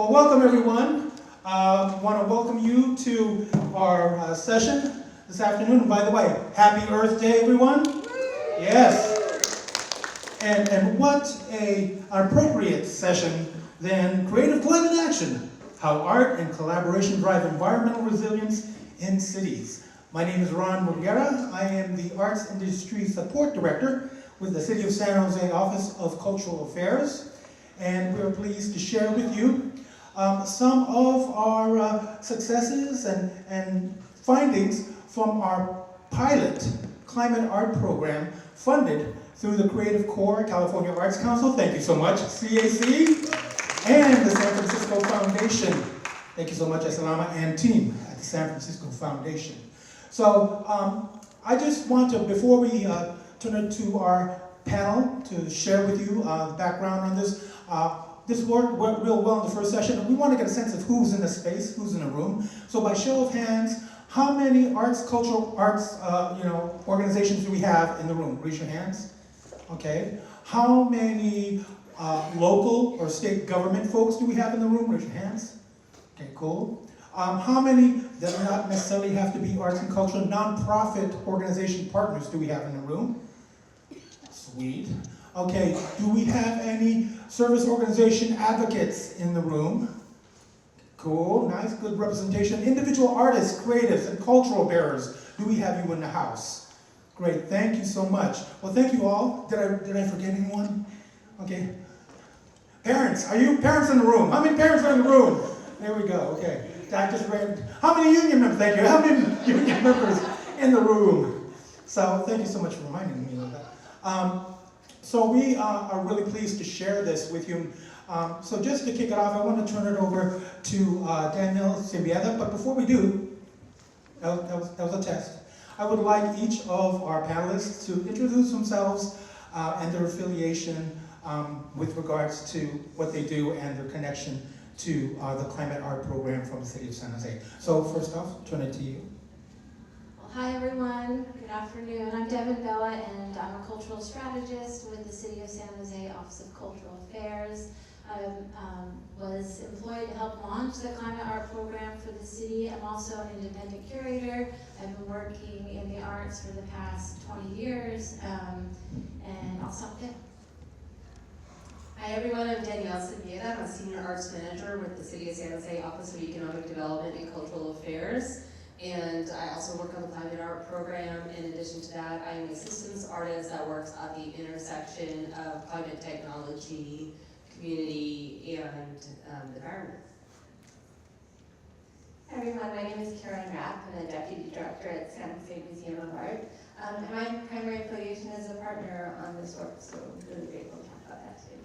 Well, welcome everyone. Want to welcome you to our session this afternoon. And by the way, happy Earth Day, everyone. Yes. And what an appropriate session than Creative Climate Action, how art and collaboration drive environmental resilience in cities. My name is Ron Murguera. I am the Arts Industry Support Director with the City of San Jose Office of Cultural Affairs. And we're pleased to share with you some of our successes and findings from our pilot climate art program funded through the Creative Core California Arts Council. Thank you so much, CAC, and the San Francisco Foundation. Thank you so much, Esalama and team at the San Francisco Foundation. So I just want to, before we turn it to our panel to share with you the background on this, this worked real well in the first session, and we want to get a sense of who's in the space, who's in the room. So by show of hands, how many cultural arts, organizations do we have in the room? Raise your hands. Okay. How many local or state government folks do we have in the room? Raise your hands. Okay, cool. How many that do not necessarily have to be arts and culture nonprofit organization partners do we have in the room? Sweet. Okay, do we have any service organization advocates in the room? Cool, nice, good representation. Individual artists, creatives, and cultural bearers, do we have you in the house? Great, thank you so much. Well, thank you all. Did I forget anyone? Okay. Parents, are you parents in the room? How many parents are in the room? There we go, okay. I just read, how many union members, thank you, how many union members in the room? So thank you so much for reminding me of that. So we are really pleased to share this with you. So just to kick it off, I want to turn it over to Danielle Siembieda, but before we do, that was a test. I would like each of our panelists to introduce themselves and their affiliation with regards to what they do and their connection to the Climate Art Program from the City of San Jose. So first off, turn it to you. Well, hi everyone, good afternoon. I'm Devin Bella and I'm a cultural strategist with the City of San Jose Office of Cultural Affairs. I was employed to help launch the Climate Art Program for the city. I'm also an independent curator. I've been working in the arts for the past 20 years, and I'll stop there. Hi everyone, I'm Danielle Siembieda. I'm a Senior Arts Manager with the City of San Jose Office of Economic Development and Cultural Affairs. And I also work on the Climate Art Program. In addition to that, I am a systems artist that works at the intersection of climate technology, community, and the environment. Hi everyone, my name is Karen Rapp. I'm the Deputy Director at San Jose Museum of Art. And my primary affiliation is a partner on this work, so I'm really grateful to talk about that too.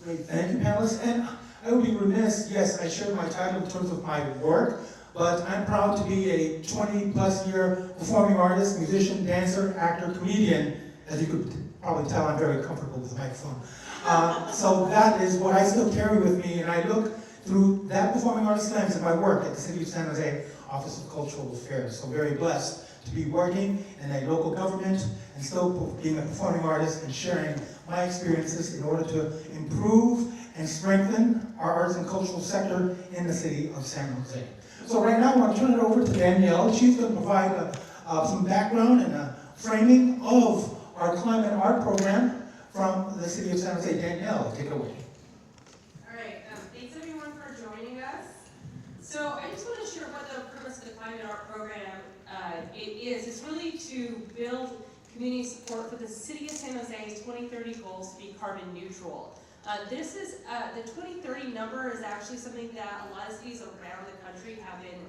Great, thank you, panelists. And I would be remiss, yes, I shared my title in terms of my work, but I'm proud to be a 20-plus year performing artist, musician, dancer, actor, comedian. As you could probably tell, I'm very comfortable with the microphone. So that is what I still carry with me, and I look through that performing artist lens in my work at the City of San Jose Office of Cultural Affairs. So very blessed to be working in a local government and still being a performing artist and sharing my experiences in order to improve and strengthen our arts and cultural sector in the City of San Jose. So right now I want to turn it over to Danielle. She's going to provide some background and a framing of our Climate Art Program from the City of San Jose. Danielle, take it away. All right, thanks everyone for joining us. So I just want to share what the purpose of the Climate Art Program is. It's really to build community support for the City of San Jose's 2030 goals to be carbon neutral. This is, the 2030 number is actually something that a lot of cities around the country have been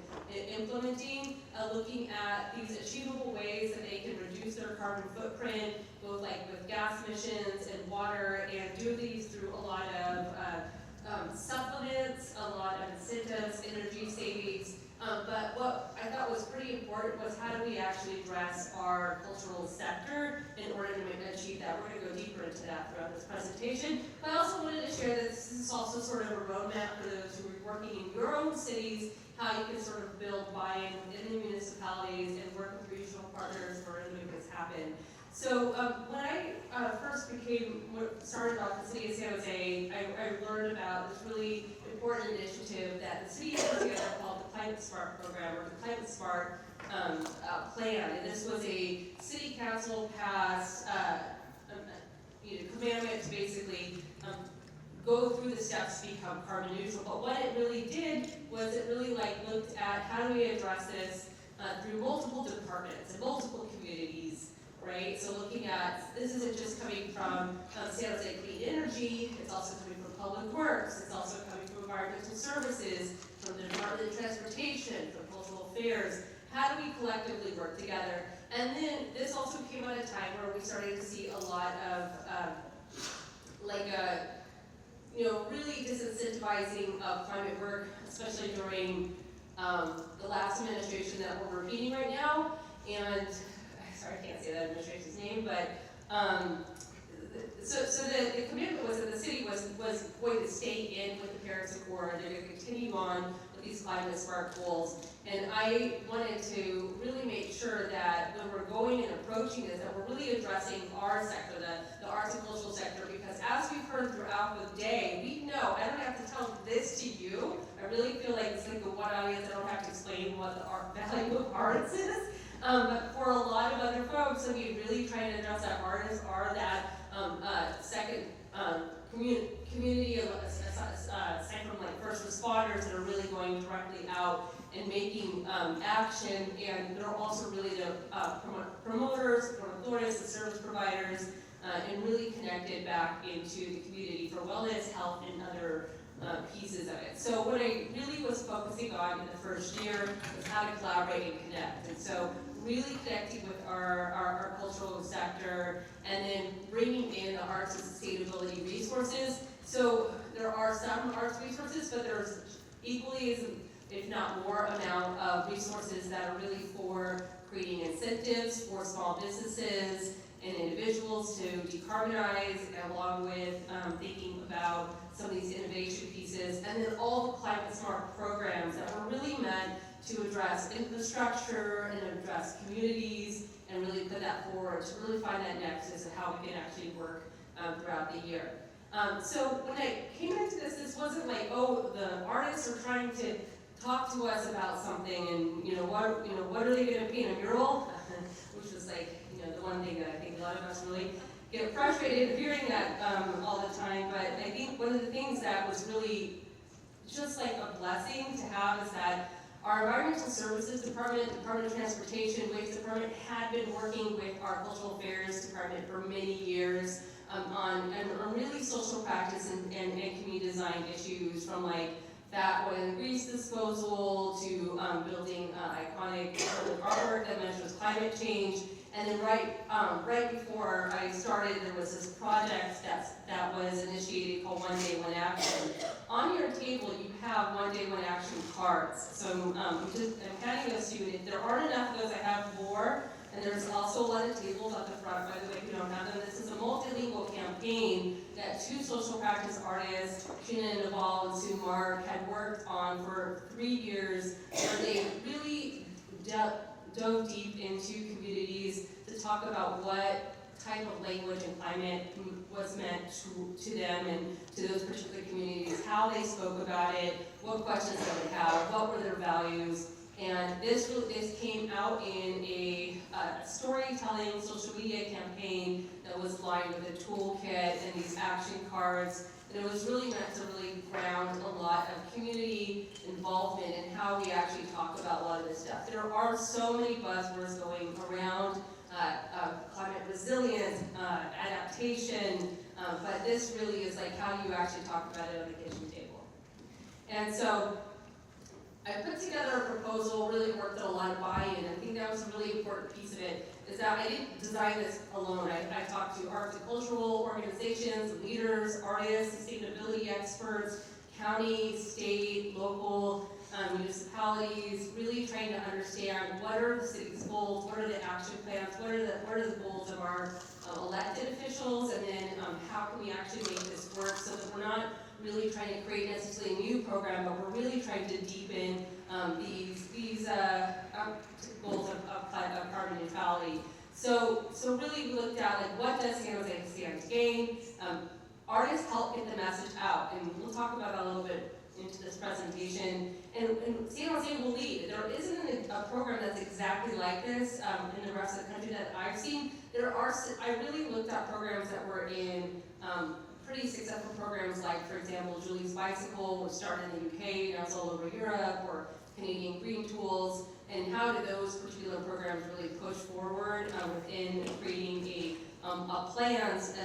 implementing, looking at these achievable ways that they can reduce their carbon footprint, both like with gas emissions and water, and do these through a lot of supplements, a lot of incentives, energy savings. But what I thought was pretty important was how do we actually address our cultural sector in order to achieve that. We're going to go deeper into that throughout this presentation. But I also wanted to share that this is also sort of a roadmap for those who are working in your own cities, how you can sort of build buy-in in the municipalities and work with regional partners for to make this happen. So when I first started off the City of San Jose, I I learned about this really important initiative that the city put together called the Climate Smart Program, or the Climate Smart Plan. And this was a city council passed commandment to basically go through the steps to become carbon neutral. But what it really did was it really looked at how do we address this through multiple departments and multiple communities, right? So looking at, this isn't just coming from San Jose Clean Energy, it's also coming from Public Works, it's also coming from Environmental Services, from the Department of Transportation, from Cultural Affairs. How do we collectively work together? And then this also came at a time where we started to see a lot of really disincentivizing of climate work, especially during the last administration that we're repeating right now. And sorry, I can't say that administration's name, but so the commitment was that the city was going to stay in with the Paris Accord. They're going to continue on with these climate smart goals. And I wanted to really make sure that when we're going and approaching this, that we're really addressing our sector, the arts and cultural sector, because as we've heard throughout the day, we know, I don't have to tell this to you, I really feel like it's like the one audience, I don't have to explain what the value of arts is. But for a lot of other folks, I mean, really trying to address that artists are that second community, aside from like first responders that are really going directly out and making action, and they're also really the promoters, authorities, the service providers, and really connected back into the community for wellness, health, and other pieces of it. So what I really was focusing on in the first year was how to collaborate and connect. And so really connecting with our cultural sector, and then bringing in the arts and sustainability resources. So there are some arts resources, but there's equally as, if not more, amount of resources that are really for creating incentives for small businesses and individuals to decarbonize, along with thinking about some of these innovation pieces, and then all the climate smart programs that were really meant to address infrastructure and address communities, and really put that forward to really find that nexus of how we can actually work throughout the year. So when I came into this wasn't like, oh, the artists are trying to talk to us about something, and what are they going to paint, a mural? Which was like, the one thing that I think a lot of us really get frustrated hearing that all the time. But I think one of the things that was really just like a blessing to have is that our Environmental Services Department, Department of Transportation, Waste Department had been working with our Cultural Affairs Department for many years on really social practice and community design issues, from like that oil and grease disposal to building iconic artwork that measures climate change. And then right before I started, there was this project that was initiated called One Day, One Action. On your table, you have One Day, One Action cards. So I'm handing those to you. If there aren't enough of those, I have more. And there's also a lot of tables at the front, by the way, if you don't have them. This is a multilingual campaign that two social practice artists, Sheena Naval and Sue Mark, had worked on for 3 years, where they really dove deep into communities to talk about what type of language and climate was meant to them and to those particular communities, how they spoke about it, what questions they would have, what were their values. And this came out in a storytelling social media campaign that was lined with a toolkit and these action cards. And it was really meant to really ground a lot of community involvement in how we actually talk about a lot of this stuff. There are so many buzzwords going around, climate resilience, adaptation, but this really is like how you actually talk about it on the kitchen table. And so I put together a proposal, really worked on a lot of buy-in. I think that was a really important piece of it, is that I didn't design this alone. I talked to arts and cultural organizations, leaders, artists, sustainability experts, county, state, local, municipalities, really trying to understand what are the city's goals, what are the action plans, what are the goals of our elected officials, and then how can we actually make this work so that we're not really trying to create necessarily a new program, but we're really trying to deepen these goals of carbon neutrality. So really we looked at like what does San Jose stand to gain, artists help get the message out, and we'll talk about that a little bit into this presentation. And San Jose will lead. There isn't a program that's exactly like this in the rest of the country that I've seen. I really looked at programs that were in pretty successful programs like, for example, Julie's Bicycle, which started in the UK, now it's all over Europe, or Canadian Green Tools, and how do those particular programs really push forward within creating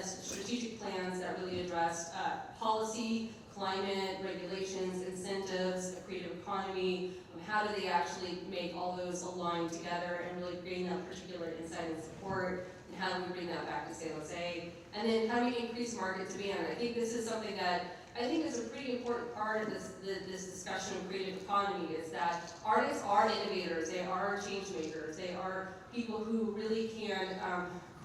strategic plans that really address policy, climate, regulations, incentives, a creative economy. How do they actually make all those align together and really bring that particular insight and support? And how do we bring that back to San Jose? And then how do we increase market demand? I think this is something that I think is a pretty important part of this discussion of creative economy, is that artists are innovators, they are change makers, they are people who really can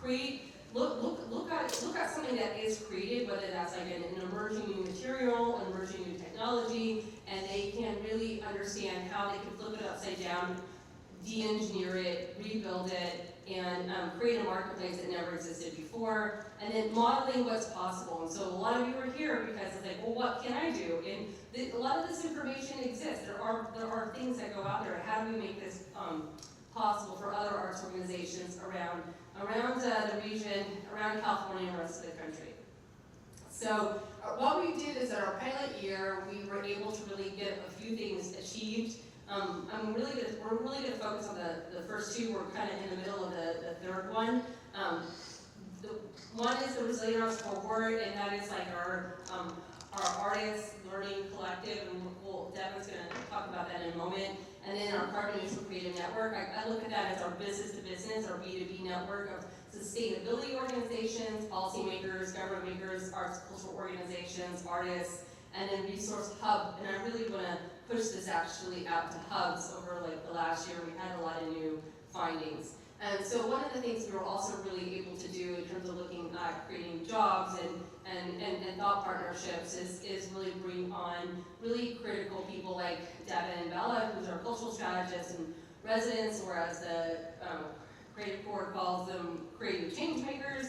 create. Look at something that is created, whether that's like an emerging new material, an emerging new technology, and they can really understand how they can flip it upside down, de-engineer it, rebuild it, and create a marketplace that never existed before, and then modeling what's possible. And so a lot of you are here because it's like, well, what can I do? And a lot of this information exists. There are things that go out there. How do we make this possible for other arts organizations around the region, around California and the rest of the country? So what we did is that our pilot year, we were able to really get a few things achieved. We're really going to focus on the first two. We're kind of in the middle of the third one. The one is the Resilient Arts Cohort, and that is like our artists learning collective, and Devin's going to talk about that in a moment. And then our Carbon Neutral Creative Network, I look at that as our business-to-business, our B2B network of sustainability organizations, policymakers, government makers, arts, cultural organizations, artists, and then resource hub. And I really want to push this actually out to hubs. Over like the last year, we had a lot of new findings. And so one of the things we were also really able to do in terms of looking at creating jobs and thought partnerships is really bring on really critical people like Devin and Bella, who's our cultural strategist and residents, or as the Creative Corps calls them, creative change makers.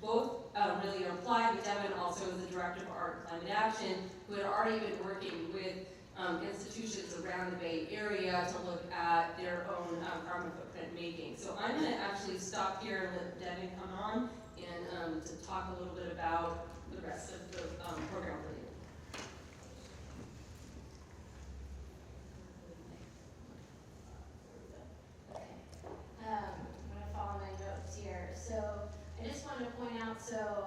Both really are applied, but Devin also is the director of Art and Climate Action, who had already been working with institutions around the Bay Area to look at their own carbon footprint making. So I'm going to actually stop here and let Devin come on and to talk a little bit about the rest of the program for you. Okay. I'm going to follow my notes here. So I just want to point out, so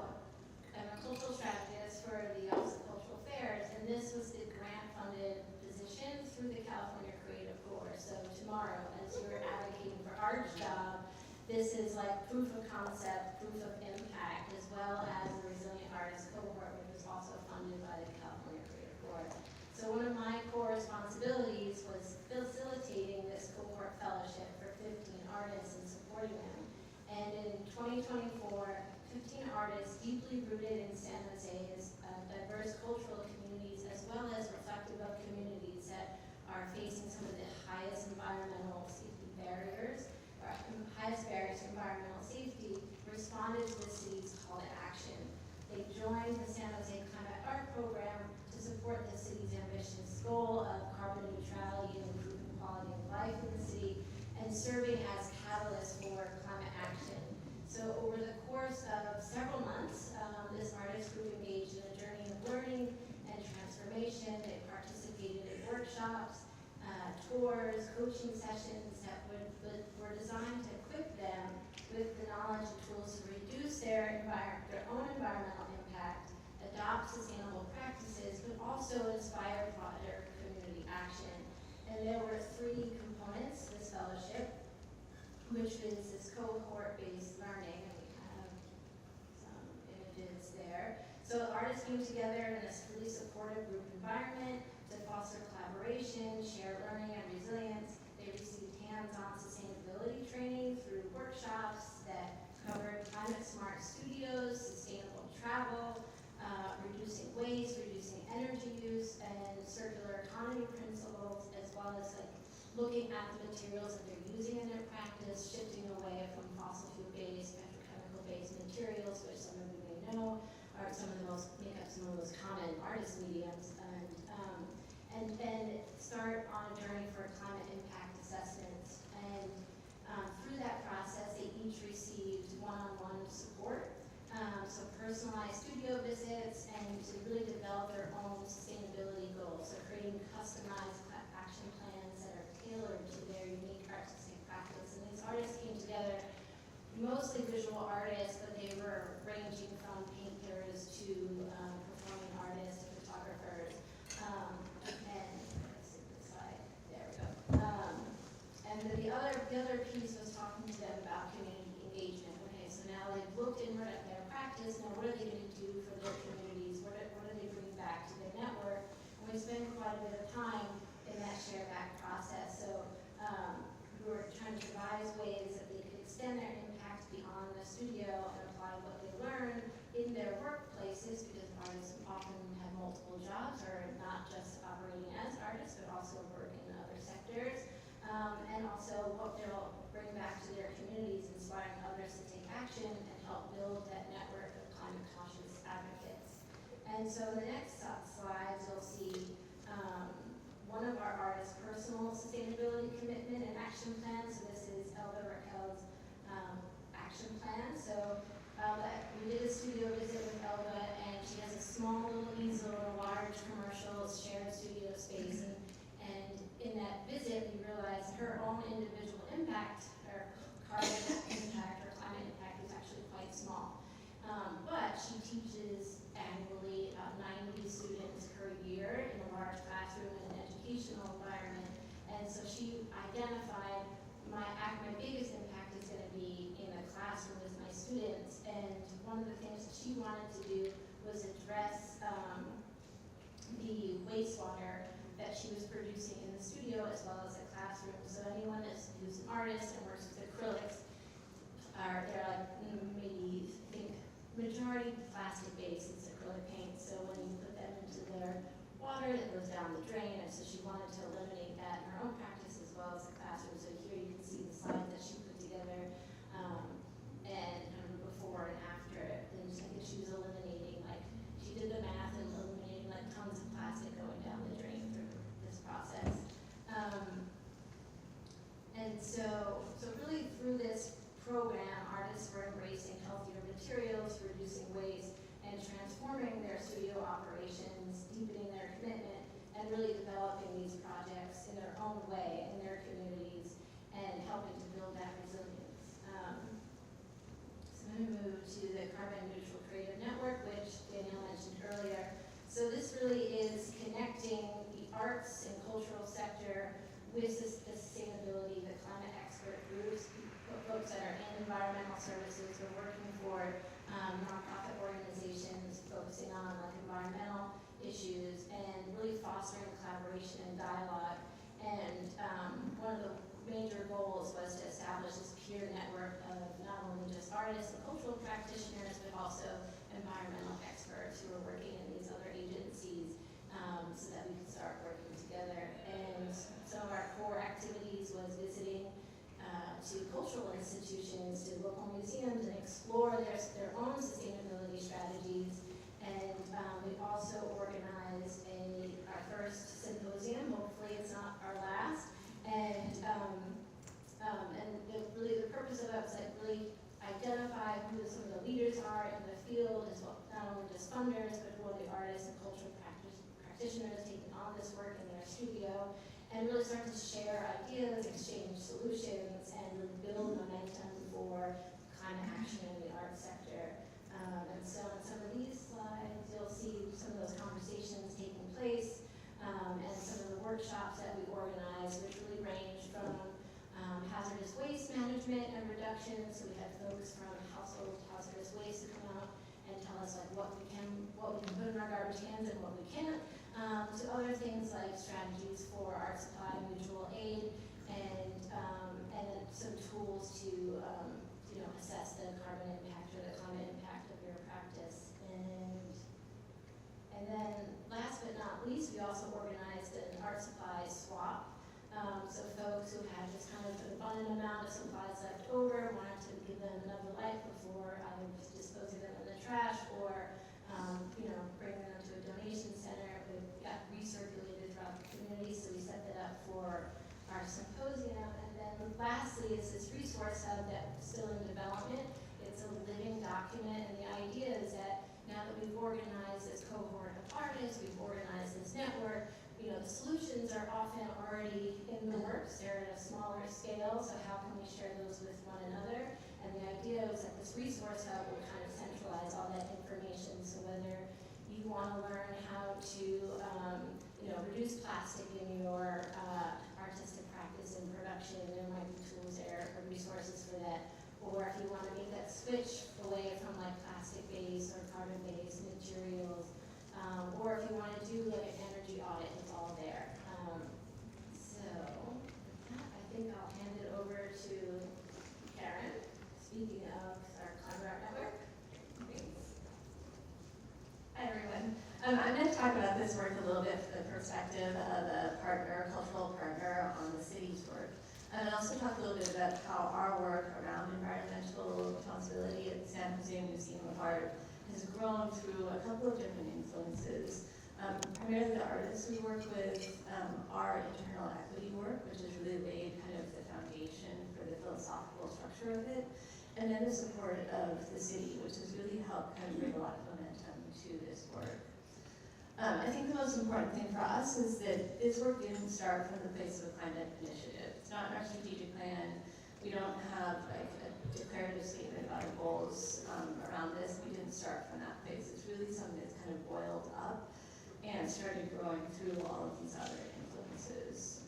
I'm a cultural strategist for the Office of Cultural Affairs, and this was the grant-funded position through the California Creative Corps. So tomorrow, as you're advocating for Art's job, this is like proof of concept, proof of impact, as well as the Resilient Artist Cohort, which was also funded by the California Creative Corps. So one of my core responsibilities was facilitating this cohort fellowship for 15 artists and supporting them. And in 2024, 15 artists deeply rooted in San Jose's diverse cultural communities, as well as reflective of communities that are facing some of the highest environmental safety barriers, or highest barriers to environmental safety, responded to the city's call to action. They joined the San Jose Climate Art Program to support the city's ambitious goal of carbon neutrality and improving quality of life in the city, and serving as catalysts for climate action. So over the course of several months, this artist group engaged in a journey of learning and transformation. They participated in workshops, tours, coaching sessions that were designed to equip them with the knowledge and tools to reduce their own environmental impact, adopt sustainable practices, but also inspire broader community action. And there were 3 components to this fellowship, which is this cohort-based learning, and we have some images there. So artists came together in this really supportive group environment to foster collaboration, share learning and resilience. They received hands-on sustainability training through workshops that covered climate-smart studios, sustainable travel, reducing waste, reducing energy use, and circular economy principles, as well as like looking at the materials that they're using in their practice, shifting away from fossil fuel-based, petrochemical-based materials, which some of you may know are some of the most, make up some of the most common artist mediums, and then start on a journey for climate impact assessments. And through that process, they each received one-on-one support, so personalized studio visits, and to really develop their own sustainability goals. So creating customized action plans that are tailored to their unique artistic practice. And these artists came together, mostly visual artists, but they were ranging from painters to performing artists, photographers, and let's see this slide. There we go. And then the other piece was talking to them about community engagement. Okay, so now they've looked inward at their practice. Now, what are they going to do for their communities? What are they bringing back to their network? And we spend quite a bit of time in that share back process. So we were trying to devise ways that they could extend their impact beyond the studio and apply what they learned in their workplaces, because artists often have multiple jobs, or not just operating as artists, but also work in other sectors. And also what they'll bring back to their communities, inspiring others to take action and help build that network of climate conscious advocates. And so the next slides, you'll see one of our artists' personal sustainability commitment and action plan. So this is Elda Raquel's action plan. So we did a studio visit with Elda, and she has a small little easel in a large commercial shared studio space. And in that visit, we realized her own individual impact, her carbon impact, or climate impact, is actually quite small. But she teaches annually about 90 students per year in a large classroom in an educational environment. And so she identified my biggest impact is going to be in a classroom with my students. And one of the things that she wanted to do was address the wastewater that she was producing in the studio as well as the classroom. So anyone who's an artist and works with acrylics, they're like maybe, I think, majority plastic based, it's acrylic paint. So when you put them into their water, it goes down the drain. And so she wanted to eliminate that in her own practice as well as the classroom. So here you can see the slide that she put together, and before and after. And I think she was eliminating, like, she did the math and eliminating like tons of plastic going down the drain through this process. And so really through this program, artists were embracing healthier materials, reducing waste, and transforming their studio operations, deepening their commitment, and really developing these projects in their own way in their communities and helping to build that resilience. So I'm going to move to the Carbon Neutral Creative Network, which Danielle mentioned earlier. So this really is connecting the arts and cultural sector with the sustainability, the climate expert groups, folks that are in environmental services. We're working for nonprofit organizations focusing on like environmental issues and really fostering collaboration and dialogue. And one of the major goals was to establish this peer network of not only just artists and cultural practitioners, but also environmental experts who are working in these other agencies, so that we could start working together. And some of our core activities was visiting to cultural institutions, to local museums, and explore their own sustainability strategies. And we also organized our first symposium. Hopefully it's not our last. And really the purpose of that was like really identify who some of the leaders are in the field, as well, not only just funders, but who are the artists and cultural practitioners taking on this work in their studio, and really start to share ideas, exchange solutions, and really build momentum for climate action in the arts sector. And so in some of these slides, you'll see some of those conversations taking place, and some of the workshops that we organized, which really range from hazardous waste management and reduction. So we had folks from household hazardous waste to come out and tell us like what we can put in our garbage cans and what we can't, to other things like strategies for art supply, mutual aid, and then some tools to assess the carbon impact or the climate impact of your practice. And then last but not least, we also organized an art supply swap. So folks who had just kind of an abundant amount of supplies left over wanted to give them another life before either just disposing them in the trash or bringing them to a donation center. It got recirculated throughout the community, so we set that up for our symposium. And then lastly is this resource hub that's still in development. It's a living document, and the idea is that now that we've organized this cohort of artists, we've organized this network, the solutions are often already in the works. They're at a smaller scale, so how can we share those with one another? And the idea is that this resource hub will kind of centralize all that information. So whether you want to learn how to, reduce plastic in your artistic practice and production, there might be tools there or resources for that. Or if you want to make that switch away from like plastic-based or carbon-based materials, or if you want to do like an energy audit, it's all there. I think I'll hand it over to Karen. Speaking of our Climate Art Network. Thanks. Hi everyone. I'm going to talk about this work a little bit from the perspective of a cultural partner on the city's work. And also talk a little bit about how our work around environmental responsibility at the San Jose Museum of Art has grown through a couple of different influences. Primarily the artists we work with, our internal equity work, which has really laid kind of the foundation for the philosophical structure of it, and then the support of the city, which has really helped kind of bring a lot of momentum to this work. I think the most important thing for us is that this work didn't start from the place of a climate initiative. It's not in our strategic plan. We don't have like a declarative statement about our goals around this. We didn't start from that place. It's really something that's kind of boiled up and started growing through all of these other influences.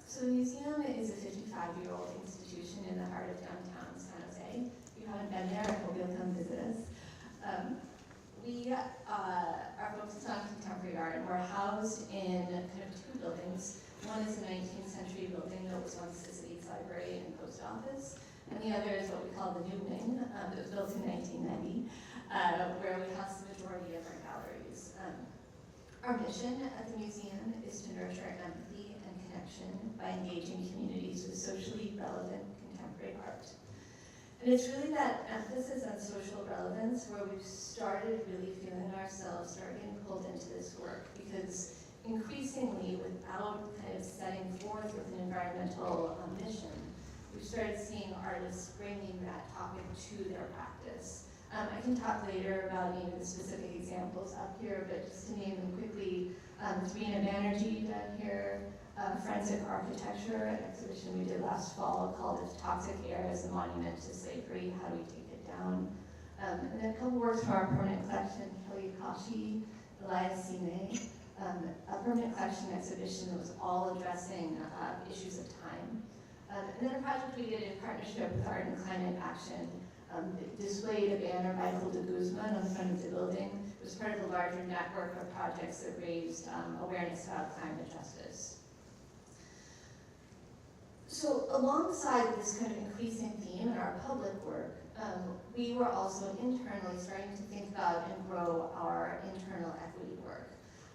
So the museum is a 55-year-old institution in the heart of downtown San Jose. If you haven't been there, I hope you'll come visit us. We are focused on contemporary art, and we're housed in kind of two buildings. One is a 19th century building that was once the city's library and post office, and the other is what we call the New Wing. It was built in 1990, where we house the majority of our galleries. Our mission at the museum is to nurture empathy and connection by engaging communities with socially relevant contemporary art. And it's really that emphasis on social relevance where we've started really feeling ourselves start getting pulled into this work, because increasingly, without kind of setting forth with an environmental mission, we've started seeing artists bringing that topic to their practice. I can talk later about the specific examples up here, but just to name them quickly, Siembieda Banerjee down here, Forensic Architecture, an exhibition we did last fall called Toxic Air as a Monument to Slavery, How Do We Take It Down? And then a couple works from our permanent collection, Kelly Kashi, Elias Sine, a permanent collection exhibition that was all addressing issues of time. And then a project we did in partnership with Art and Climate Action displayed a banner by Hilda Guzman on the front of the building. It was part of a larger network of projects that raised awareness about climate justice. So alongside this kind of increasing theme in our public work, we were also internally starting to think about and grow our internal equity work.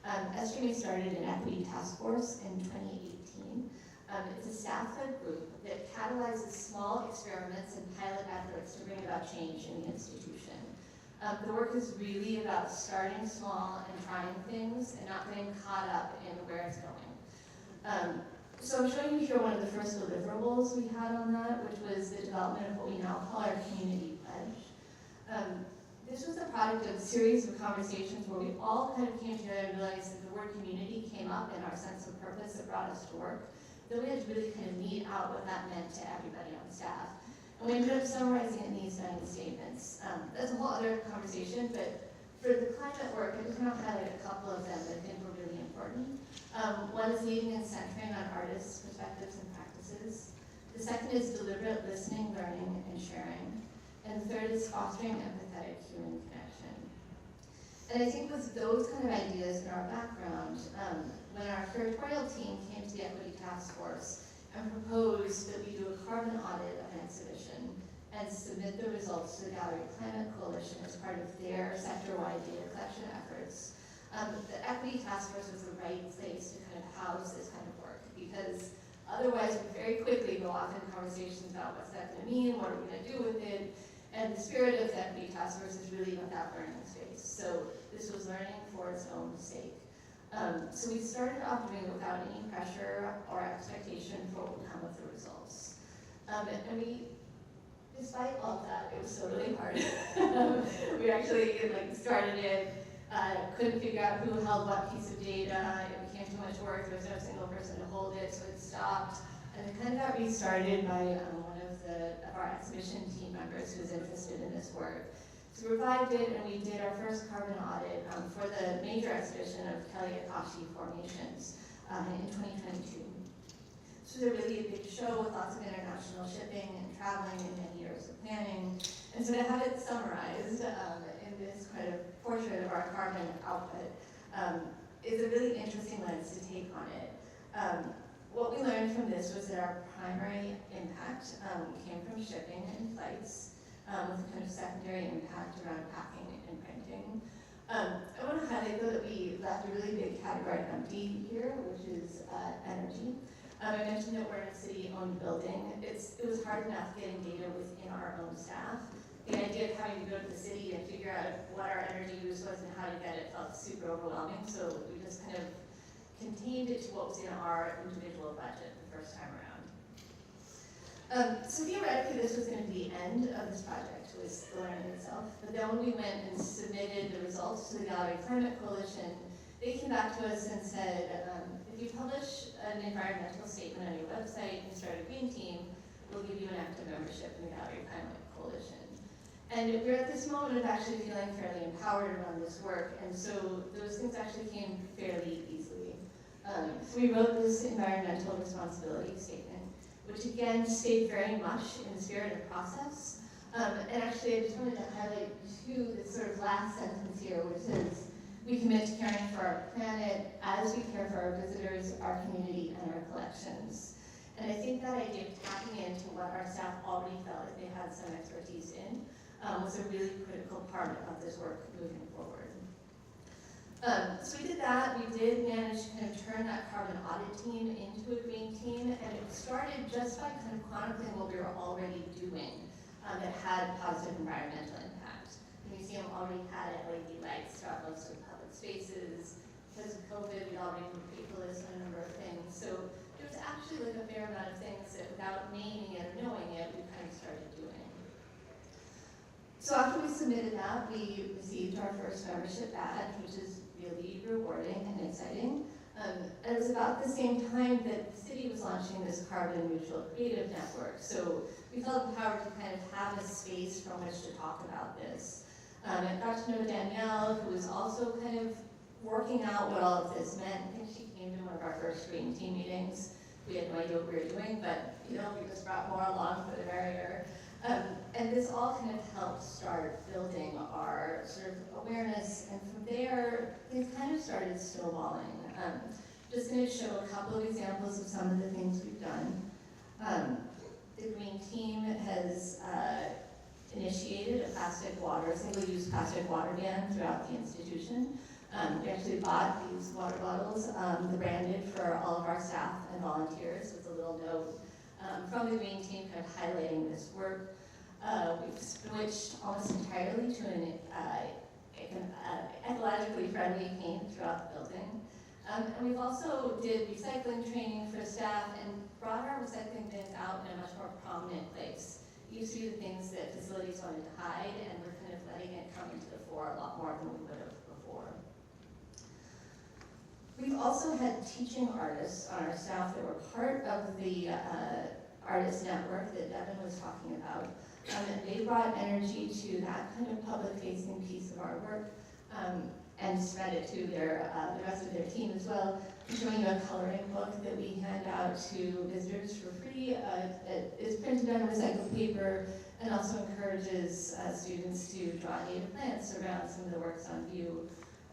SJME started an equity task force in 2018. It's a staff-led group that catalyzes small experiments and pilot efforts to bring about change in the institution. The work is really about starting small and trying things and not getting caught up in where it's going. So I'm showing you here one of the first deliverables we had on that, which was the development of what we now call our community pledge. This was a product of a series of conversations where we all kind of came together and realized that the word community came up in our sense of purpose that brought us to work. Then we had to really kind of meet out what that meant to everybody on staff. And we ended up summarizing it in these 9 statements. That's a whole other conversation, but for the climate work, I just want to highlight a couple of them that I think were really important. One is leading and centering on artists' perspectives and practices. The second is deliberate listening, learning, and sharing. And the third is fostering empathetic human connection. And I think with those kind of ideas in our background, when our curatorial team came to the Equity Task Force and proposed that we do a carbon audit of an exhibition and submit the results to the Gallery Climate Coalition as part of their sector-wide data collection efforts, the Equity Task Force was the right place to kind of house this kind of work, because otherwise we very quickly go off in conversations about what's that going to mean, what are we going to do with it, And the spirit of the Equity Task Force is really about that learning space. So this was learning for its own sake. So we started off doing it without any pressure or expectation for what would come of the results. And we, despite all of that, it was so really hard. We actually started it, couldn't figure out who held what piece of data. It became too much work. There was no single person to hold it, so it stopped. And it kind of got restarted by one of our exhibition team members who was interested in this work. So we revived it, and we did our first carbon audit for the major exhibition of Kelly-Akashi formations in 2022. So they're really a big show with lots of international shipping and traveling and many years of planning. And so to have it summarized in this kind of portrait of our carbon output is a really interesting lens to take on it. What we learned from this was that our primary impact came from shipping and flights, with a kind of secondary impact around packing and printing. I want to highlight though that we left a really big category empty here, which is energy. I mentioned that we're in a city-owned building. It was hard enough getting data within our own staff. The idea of having to go to the city and figure out what our energy use was and how to get it felt super overwhelming, so we just kind of contained it to what was in our individual budget the first time around. So theoretically, this was going to be the end of this project, was the learning itself. But then when we went and submitted the results to the Gallery Climate Coalition, they came back to us and said, if you publish an environmental statement on your website and start a green team, we'll give you an active membership in the Gallery Climate Coalition. And we're at this moment of actually feeling fairly empowered around this work, and so those things actually came fairly easily. So we wrote this environmental responsibility statement, which again stayed very much in the spirit of process. And actually I just wanted to highlight this sort of last sentence here, which says, we commit to caring for our planet as we care for our visitors, our community, and our collections. And I think that idea of tapping into what our staff already felt like they had some expertise in was a really critical part of this work moving forward. So we did that. We did manage to kind of turn that carbon audit team into a green team, and it started just by kind of chronicling what we were already doing that had positive environmental impact. The museum already had LED lights throughout most of the public spaces. Because of COVID, we'd already been paperless on a number of things. So there was actually like a fair amount of things that without naming it or knowing it, we kind of started doing. So after we submitted that, we received our first membership badge, which is really rewarding and exciting. And it was about the same time that the city was launching this carbon neutral creative network. So we felt empowered to kind of have a space from which to talk about this. I got to know Danielle, who was also kind of working out what all of this meant. I think she came to one of our first green team meetings. We had no idea what we were doing, but we just brought more along for the merrier. And this all kind of helped start building our sort of awareness, and from there, things kind of started snowballing. Just going to show a couple of examples of some of the things we've done. The Green Team has initiated a single-use plastic water ban throughout the institution. We actually bought these water bottles, they're branded for all of our staff and volunteers with a little note from the Green Team kind of highlighting this work. We've switched almost entirely to an ecologically friendly paint throughout the building. And we've also did recycling training for staff and brought our recycling bins out in a much more prominent place. It used to be the things that facilities wanted to hide, and we're kind of letting it come into the fore a lot more than we would have before. We've also had teaching artists on our staff that were part of the artist network that Devin was talking about. And they brought energy to that kind of public-facing piece of our work and spread it to the rest of their team as well. I'm showing you a coloring book that we hand out to visitors for free. It is printed on recycled paper and also encourages students to draw native plants around some of the works on view.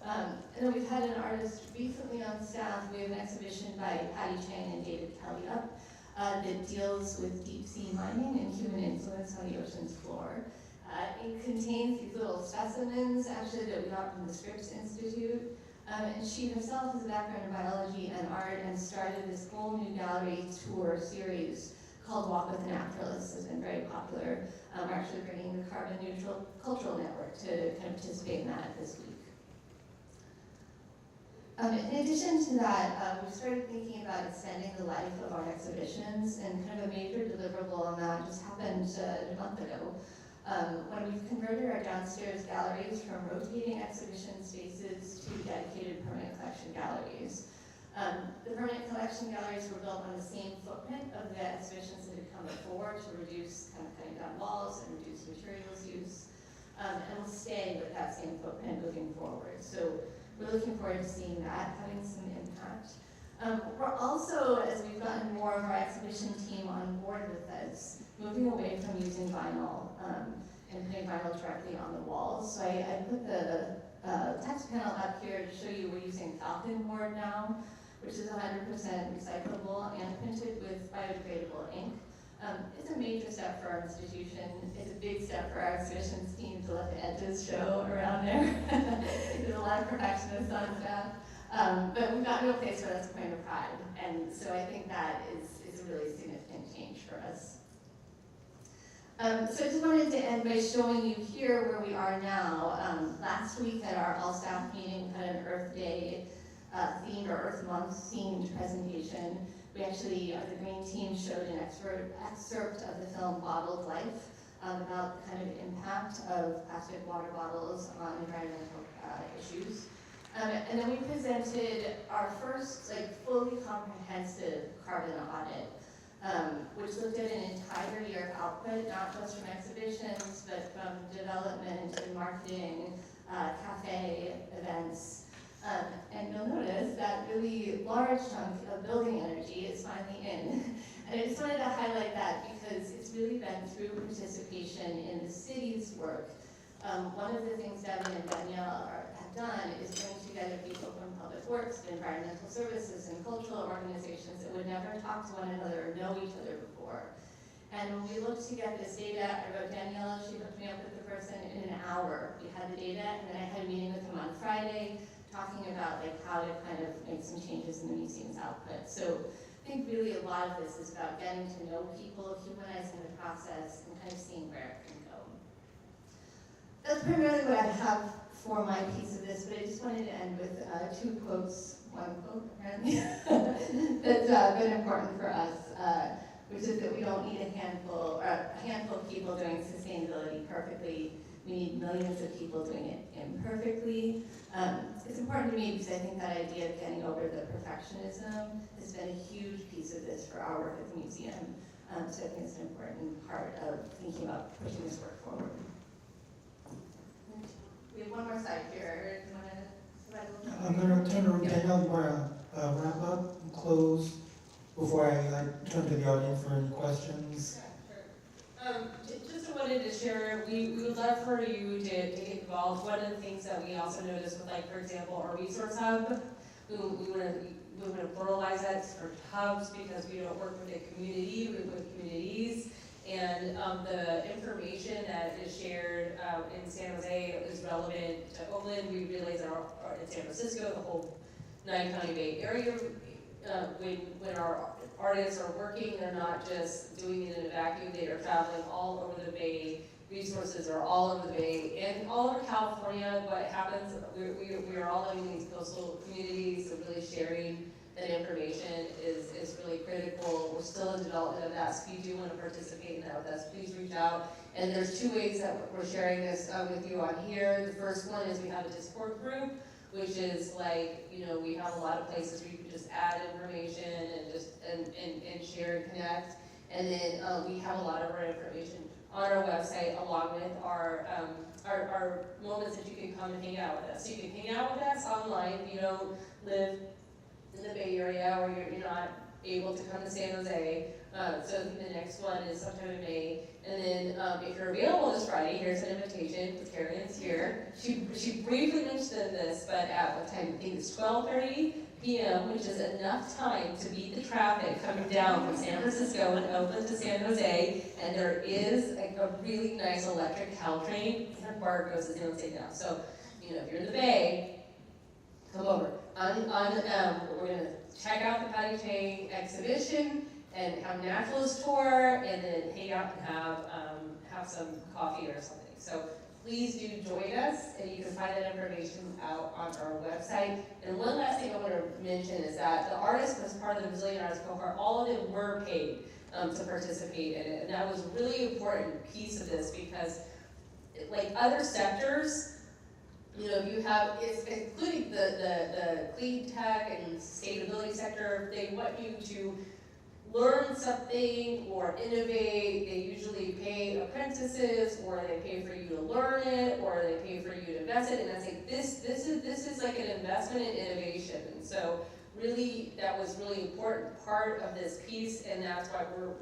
And then we've had an artist recently on staff. We have an exhibition by Patty Chang and David Kelly up that deals with deep sea mining and human influence on the ocean's floor. It contains these little specimens, actually, that we got from the Scripps Institute. And she herself has a background in biology and art and started this whole new gallery tour series called Walk with the Naturalists has been very popular. We're actually bringing the Carbon Neutral Cultural Network to kind of participate in that this week. In addition to that, we started thinking about extending the life of our exhibitions, and kind of a major deliverable on that just happened a month ago. When we've converted our downstairs galleries from rotating exhibition spaces to dedicated permanent collection galleries. The permanent collection galleries were built on the same footprint of the exhibitions that had come before to reduce kind of cutting down walls and reduce materials use. And we'll stay with that same footprint moving forward. So we're looking forward to seeing that having some impact. We're also, as we've gotten more of our exhibition team on board with this, moving away from using vinyl and putting vinyl directly on the walls. So I put the text panel up here to show you we're using Falcon board now, which is 100% recyclable and printed with biodegradable ink. It's a major step for our institution. It's a big step for our exhibitions team to let the edges show around there. There's a lot of perfectionists on staff. But we've gotten to a place where that's a point of pride. And so I think that is a really significant change for us. So I just wanted to end by showing you here where we are now. Last week at our all-staff meeting, we had an Earth Day themed or Earth Month themed presentation. We actually, the green team showed an excerpt of the film Bottled Life about the kind of impact of plastic water bottles on environmental issues. And then we presented our first fully comprehensive carbon audit, which looked at an entire year of output, not just from exhibitions, but from development and marketing, cafe events. And you'll notice that really large chunk of building energy is finally in. And I just wanted to highlight that because it's really been through participation in the city's work. One of the things Devin and Danielle have done is bring together people from public works, environmental services, and cultural organizations that would never talk to one another or know each other before. And when we looked to get this data, I wrote Danielle, she hooked me up with the person in an hour. We had the data, and then I had a meeting with him on Friday, talking about how to kind of make some changes in the museum's output. So I think really a lot of this is about getting to know people, humanizing the process, and kind of seeing where it can go. That's primarily what I have for my piece of this, but I just wanted to end with two quotes, one quote apparently, that's been important for us, which is that we don't need a handful of people doing sustainability perfectly. We need millions of people doing it imperfectly. It's important to me because I think that idea of getting over the perfectionism has been a huge piece of this for our work at the museum. So I think it's an important part of thinking about pushing this work forward. We have one more slide here. Do you want to I'm going to turn to Danielle. You want to wrap up and close before I turn to the audience for any questions? Yeah, sure. Just wanted to share, we would love for you to get involved. One of the things that we also noticed with, for example, our resource hub, we want to pluralize that for hubs because we don't work with a community, we work with communities. And the information that is shared in San Jose is relevant to Oakland. We realize that in San Francisco, the whole 9-county Bay Area, when our artists are working, they're not just doing it in a vacuum, they are traveling all over the Bay. Resources are all over the Bay. And all over California, what happens, we are all living in these coastal communities, so really sharing that information is really critical. We're still in development of that, so if you do want to participate in that with us, please reach out. And there's two ways that we're sharing this with you on here. The first one is we have a Discord group, which is we have a lot of places where you can just add information and just and share and connect. And then we have a lot of our information on our website along with our moments that you can come and hang out with us. So you can hang out with us online if you don't live in the Bay Area or you're not able to come to San Jose. So the next one is sometime in May. And then if you're available this Friday, here's an invitation. Karen's here. She briefly mentioned this, but at what time? I think it's 12:30 p.m., which is enough time to beat the traffic coming down from San Francisco and Oakland to San Jose. And there is a really nice electric Caltrain. Her bar goes to San Jose now. So, if you're in the Bay, come over. We're going to check out the Patty Chang exhibition, and have a naturalist tour, and then hang out and have some coffee or something. So please do join us, and you can find that information out on our website. And one last thing I want to mention is that the artists, as part of the Resilient Artists Cohort, all of them were paid to participate in it, and that was a really important piece of this because, like other sectors, you know, you have, including the clean tech and sustainability sector, they want you to learn something or innovate. They usually pay apprentices, or they pay for you to learn it, or they pay for you to invest it. And I think this is like an investment in innovation. And so really, that was really important part of this piece, and that's why we're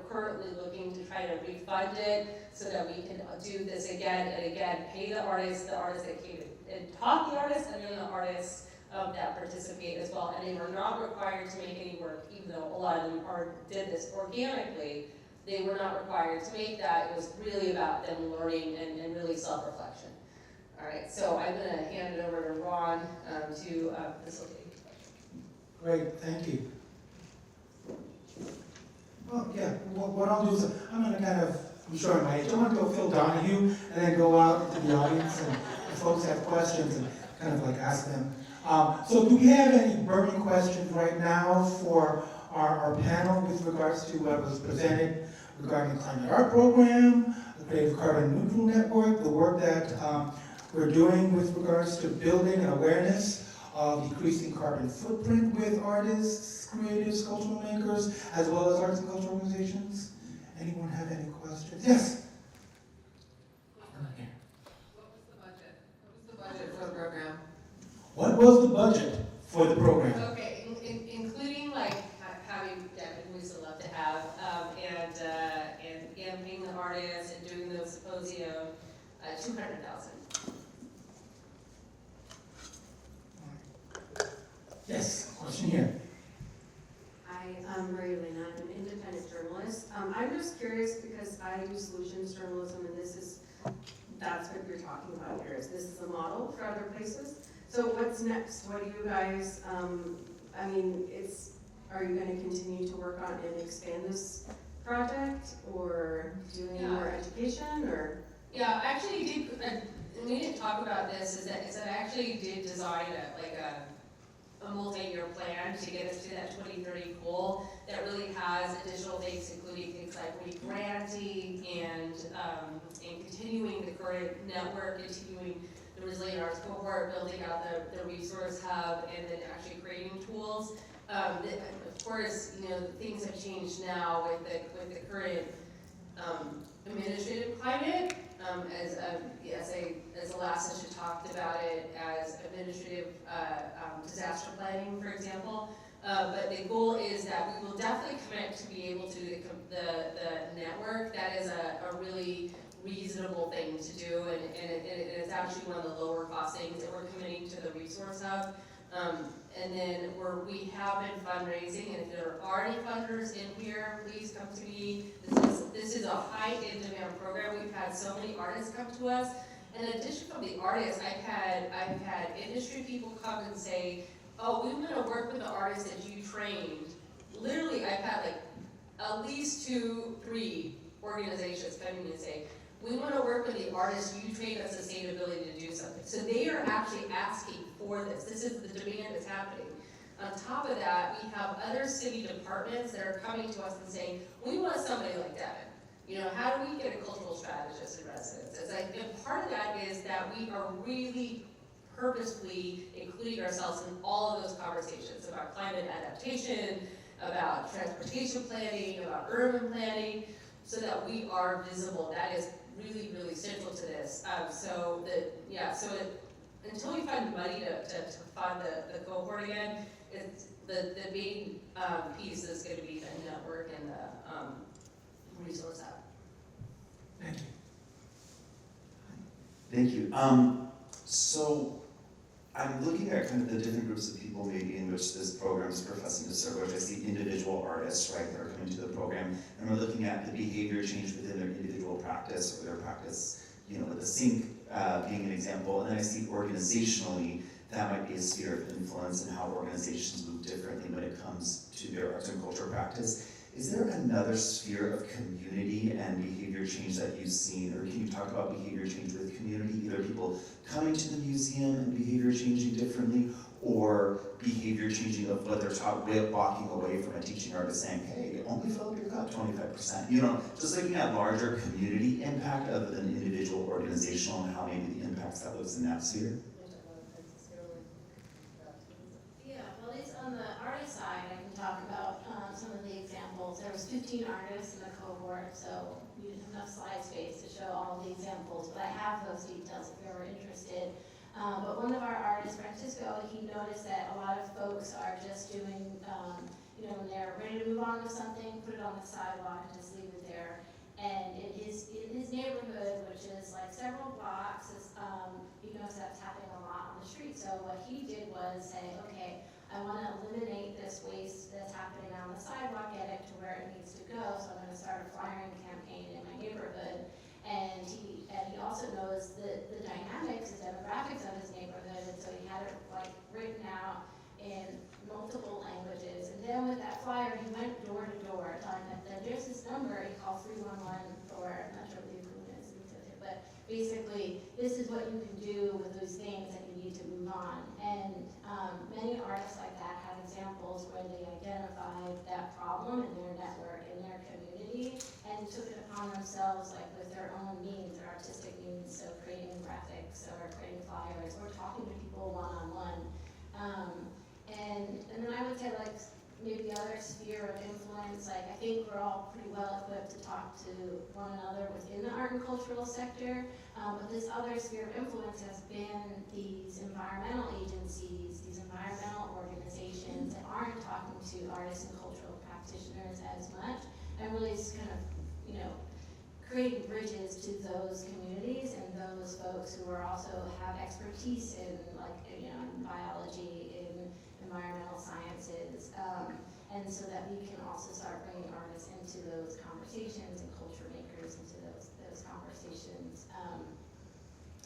currently looking to try to refund it so that we can do this again and again, pay the artists that came and taught the artists, and then the artists that participate as well. And they were not required to make any work, even though a lot of them did this organically. They were not required to make that. It was really about them learning and really self-reflection. All right, so I'm going to hand it over to Ron to facilitate. Great, thank you. Well, yeah, what I'll do is I'm going to kind of, I'm showing my age, I want to go Phil Donahue and then go out into the audience and if folks have questions and kind of like ask them. So do we have any burning questions right now for our panel with regards to what was presented regarding the Climate Art Program, the Creative Carbon Neutral Network, the work that we're doing with regards to building an awareness of decreasing carbon footprint with artists, creatives, cultural makers, as well as arts and cultural organizations? Anyone have any questions? Yes? What was the budget for the program? What was the budget for the program? Okay, including like having Devin, we still love to have, and paying the artists and doing the symposium, $200,000. Yes, question here. Hi, I'm Maria Lena. I'm an independent journalist. I'm just curious because I do solutions journalism, and that's what you're talking about here. Is this a model for other places? So what's next? What do you guys? Are you going to continue to work on and expand this project, or do any more education, or? Yeah, I actually did. We didn't talk about this. Is that I actually did design a multi-year plan to get us to that 2030 goal that really has additional things, including things like re-granting and continuing the current network, continuing the Resilient Arts Cohort, building out the resource hub, and then actually creating tools. Of course, you know, things have changed now with the current administrative climate. As the last session talked about it as administrative disaster planning, for example. But the goal is that we will definitely commit to be able to the network. That is a really reasonable thing to do, and it's actually one of the lower cost things that we're committing to the resource hub. And then we have been fundraising, and if there are any funders in here, please come to me. This is a high in-demand program. We've had so many artists come to us. In addition from the artists, I've had industry people come and say, oh, we want to work with the artists that you trained. Literally, I've had like at least 2-3 organizations come in and say, we want to work with the artists you trained on sustainability to do something. So they are actually asking for this. This is the demand that's happening. On top of that, we have other city departments that are coming to us and saying, we want somebody like Devin. You know, how do we get a cultural strategist in residence? It's like, and part of that is that we are really purposefully including ourselves in all of those conversations about climate adaptation, about transportation planning, about urban planning, so that we are visible. That is really, really central to this. Until we find money to fund the cohort again, it's the main piece is going to be the network and the resource hub. Thank you. Thank you. So I'm looking at kind of the different groups of people maybe in which this program is professing to serve, which I see individual artists, right, that are coming to the program, and we're looking at the behavior change within their individual practice, or their practice, you know, with the sync being an example, and then I see organizationally that might be a sphere of influence and how organizations move differently when it comes to their arts and culture practice. Is there another sphere of community and behavior change that you've seen, or can you talk about behavior change with community, either people coming to the museum and behavior changing differently, or behavior changing of whether it's walking away from a teaching artist saying, hey, only fill up your cup 25%. You know, just looking at larger community impact other than individual organizational and how maybe the impacts that looks in that sphere. Yeah, well, at least on the artist side, I can talk about some of the examples. There was 15 artists in the cohort, so we didn't have enough slide space to show all the examples, but I have those details if you're ever interested. But one of our artists, Francisco, he noticed that a lot of folks are just doing, when they're ready to move on to something, put it on the sidewalk and just leave it there. And in his neighborhood, which is like several blocks, he knows that's happening a lot on the street. So what he did was say, okay, I want to eliminate this waste that's happening on the sidewalk, get it to where it needs to go. So I'm going to start a flyering campaign in my neighborhood. And he also knows the dynamics, the demographics of his neighborhood, and so he had it like written out in multiple languages. And then with that flyer, he went door to door, telling them that there's this number, he called 311, or I'm not sure what the equivalent is, but basically, this is what you can do with those things that you need to move on. And many artists like that have examples where they identified that problem in their network, in their community, and took it upon themselves, like with their own means, their artistic means, so creating graphics or creating flyers or talking to people one-on-one. And then I would say, like, maybe the other sphere of influence, like I think we're all pretty well equipped to talk to one another within the art and cultural sector, but this other sphere of influence has been these environmental agencies, these environmental organizations that aren't talking to artists and cultural practitioners as much, and really just kind of, creating bridges to those communities and those folks who are also have expertise in, like, in biology, in environmental sciences, and so that we can also start bringing artists into those conversations and culture makers into those conversations. I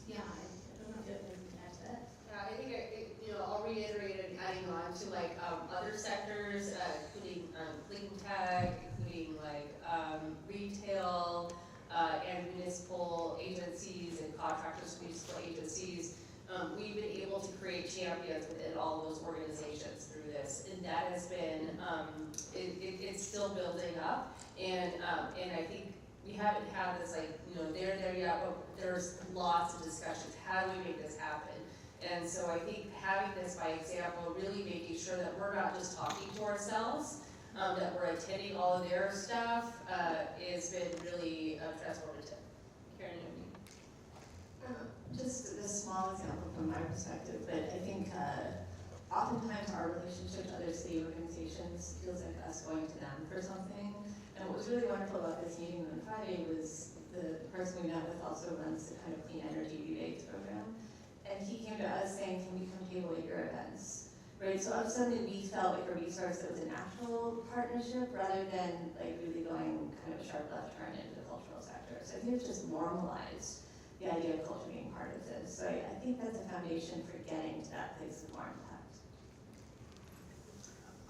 don't know if you have anything to add to that. Yeah, I think I'll reiterate and adding on to like other sectors, including clean tech, including like retail and municipal agencies and contractors, municipal agencies. We've been able to create champions within all of those organizations through this, and that has been it's still building up, and I think we haven't had this they're there yet, but there's lots of discussions. How do we make this happen? And so I think having this by example, really making sure that we're not just talking to ourselves, that we're attending all of their stuff, has been really transformative. Karen, Just a small example from my perspective, but I think oftentimes our relationship to other city organizations feels like us going to them for something. And what was really wonderful about this meeting on Friday was the person we met with also runs the kind of clean energy rebates program. And he came to us saying, can we come table at your events? Right, so all of a sudden we felt like a resource that was an actual partnership rather than like really going kind of a sharp left turn into the cultural sector. So I think it's just normalized the idea of culture being part of this. So I think that's a foundation for getting to that place of more impact.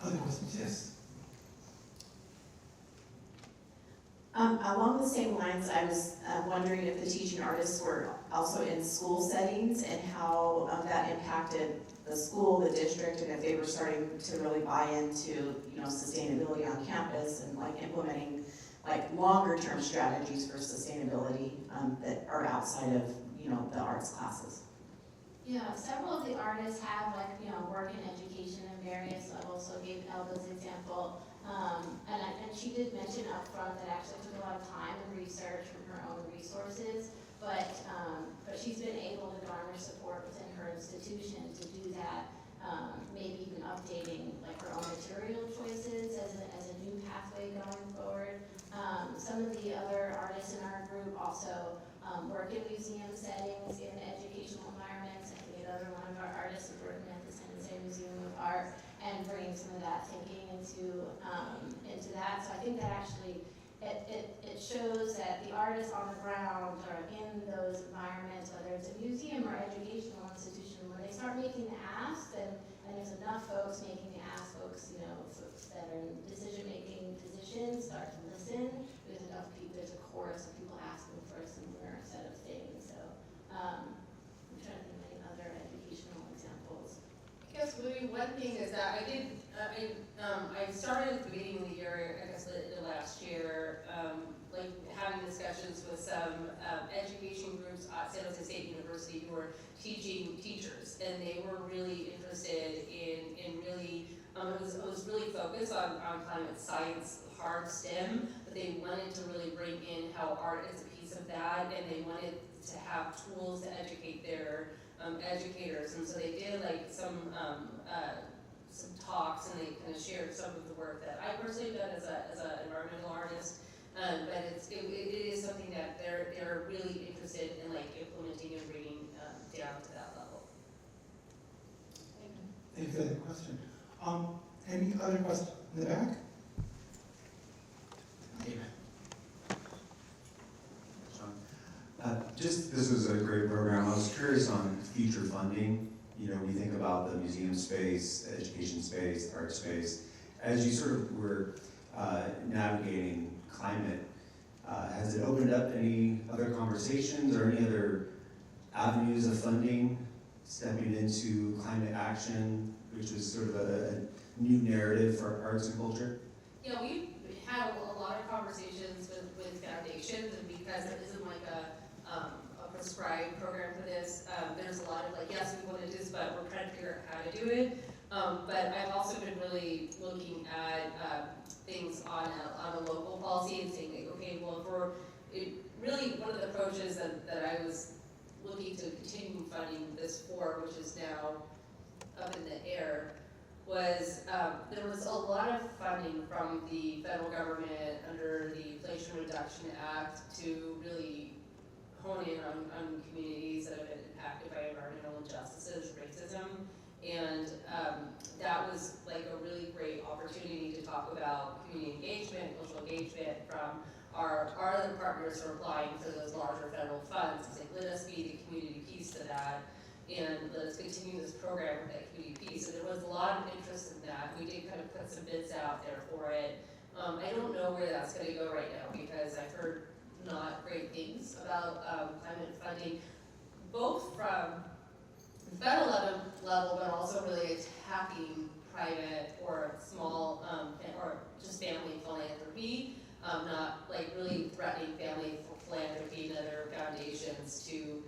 Other questions? Yes. Along the same lines, I was wondering if the teaching artists were also in school settings and how that impacted the school, the district, and if they were starting to really buy into, sustainability on campus and like implementing like longer term strategies for sustainability that are outside of, the arts classes. Yeah, several of the artists have work in education in various levels. So gave Elba's example, and she did mention up front that actually took a lot of time and research from her own resources, but she's been able to garner support within her institution to do that. Maybe even updating like her own material choices as a new pathway going forward. Some of the other artists in our group also work in museum settings, in educational environments. I think another one of our artists is working at the San Jose Museum of Art and bringing some of that thinking into that. So I think that actually it shows that the artists on the ground are in those environments, whether it's a museum or educational institution, they start making the asks, and there's enough folks making the asks, folks that are in decision-making positions start to listen. There's enough people, there's a chorus of people asking for a similar set of things. So I'm trying to think of any other educational examples. I guess maybe one thing is that I started at the beginning of the year, I guess last year, like having discussions with some education groups at San Jose State University who were teaching teachers, and they were really interested in really, it was really focused on climate science, hard STEM, but they wanted to really bring in how art is a piece of that, and they wanted to have tools to educate their educators, and so they did like some talks, and they kind of shared some of the work that I personally have done as an environmental artist. But it is something that they're really interested in like implementing and bringing down to that level. Thank you for that question. Any other questions in the back? This was a great program. I was curious on future funding. We think about the museum space, education space, art space. As you sort of were navigating climate, has it opened up any other conversations or any other avenues of funding stepping into climate action, which is sort of a new narrative for arts and culture? Yeah, we've had a lot of conversations with foundations, and because it isn't like a prescribed program for this, there's a lot of like, yes, we want to do this, but we're trying to figure out how to do it. But I've also been really looking at things on a local policy and saying, like, okay, well, really one of the approaches that I was looking to continue funding this for, which is now up in the air, was there was a lot of funding from the federal government under the Inflation Reduction Act to really hone in on communities that have been impacted by environmental injustices, racism, and that was like a really great opportunity to talk about community engagement, cultural engagement from our other partners who are applying for those larger federal funds. It's like, let us be the community piece to that, and let us continue this program with that community piece. So there was a lot of interest in that. We did kind of put some bids out there for it. I don't know where that's going to go right now, because I've heard not great things about climate funding, both from the federal level, but also really attacking private or small or just family philanthropy, not like really threatening family philanthropy and other foundations to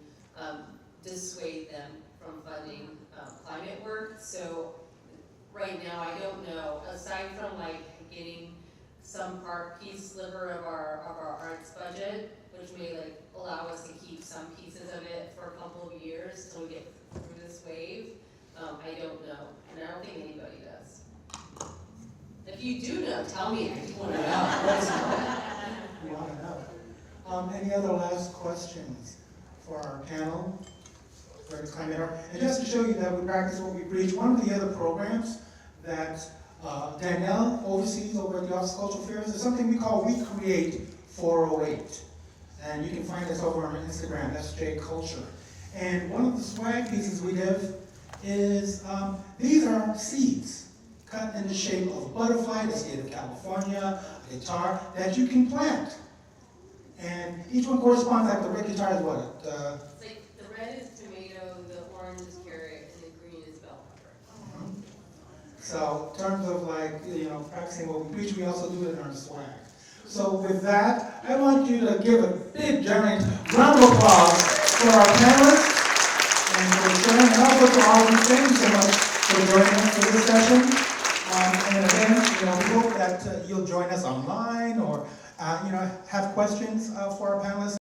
dissuade them from funding climate work. So right now, I don't know, aside from like getting some sliver of our arts budget, which may like allow us to keep some pieces of it for a couple of years till we get through this wave. I don't know, and I don't think anybody does. If you do know, tell me. I do want to know. We want to know. Any other last questions for our panel for the climate art? And just to show you that we practice what we preach, one of the other programs that Danielle oversees over at the Office of Cultural Affairs is something we call We Create 408. And you can find us over on Instagram, SJ Culture. And one of the swag pieces we give is, these are seeds cut in the shape of a butterfly, the state of California, a guitar, that you can plant. And each one corresponds, like the red guitar is what? It's like the red is tomato, the orange is carrot, and the green is bell pepper. So in terms of like, practicing what we preach, we also do it in our swag. So with that, I want you to give a big, giant round of applause for our panelists and for sharing, and also to all of you. Thank you so much for joining us for this session. And again, we hope that you'll join us online or, have questions for our panelists.